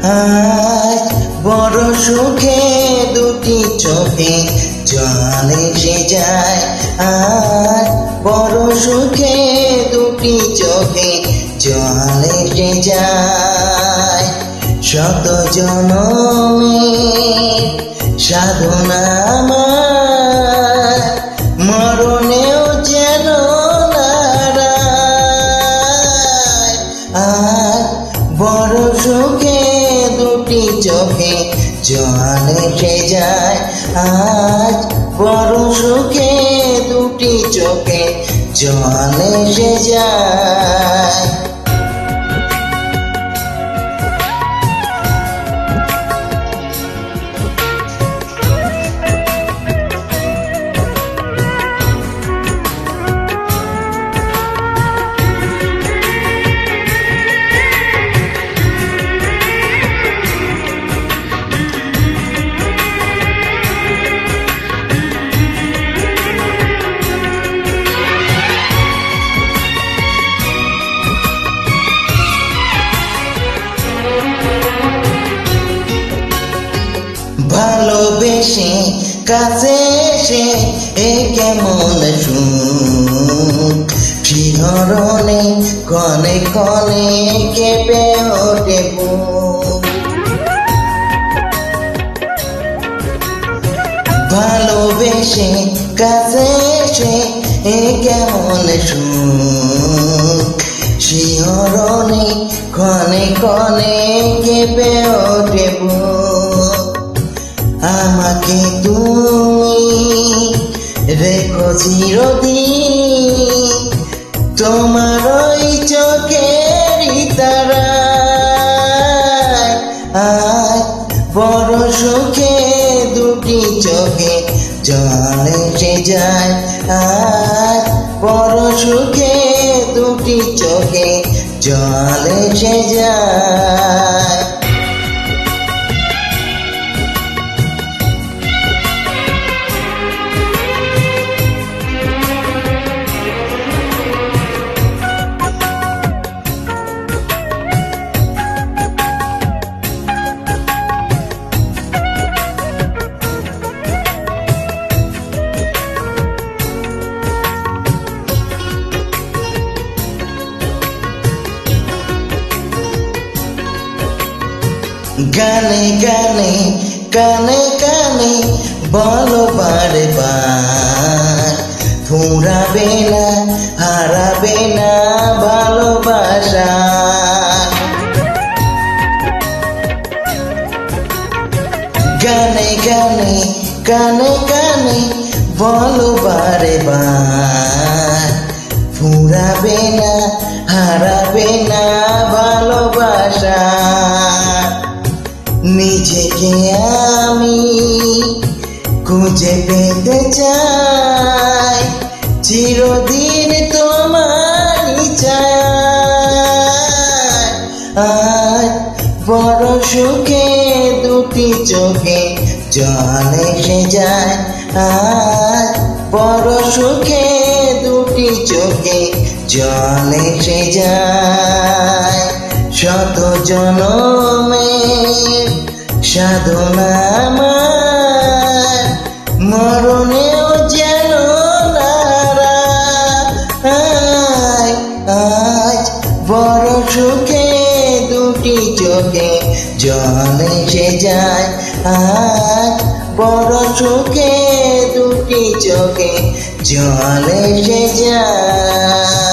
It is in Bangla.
আজ বড় সুখে দুটি চোখে জল এসে যায়। আজ বড় সুখে দুটি চোখে জল এসে যায়। শত জনমের সাধনা আমার মরণেও যেন নারায়। আজ বড় সুখে দুটি চোখে জল এসে যায়। আজ বড় সুখে দুটি চোখে জল এসে যায়। ভালোবেসে কাছে এসে এ কেমন সুখ, শিহরণে কনে কনে কেঁপে ওঠে বুক। ভালোবেসে কাছে এসে এ কেমন সুখ, শিহরণে কনে কনে কেঁপে ওঠে বুক। আমাকে তুমি রেখো চিরদিন তোমার ওই চোখের তারায়। আজ বড় সুখে দুটি চোখে জল এসে যায়। আজ বড় সুখে দুটি চোখে জল এসে যায়। গানে গানে কানে কানে বলো বারে বার, ফুরাবে না হারাবে না ভালোবাসা। গানে গানে কানে কানে বলো বারে বার, ফুরাবে না হারাবে না ভালোবাসা। নিজেকে আমি খুঁজে পেতে চাই, চিরদিন তোমারই চাই। আজ বড় সুখে দুটি চোখে জল এসে যায়। আজ বড় সুখে দুটি চোখে জল এসে যায়। শত জনমের সাধনা আমার মরণেও যেন নারায়। আজ বড় সুখে দুটি চোখে জল এসে যায়। আজ বড় সুখে দুটি চোখে জল এসে যায়।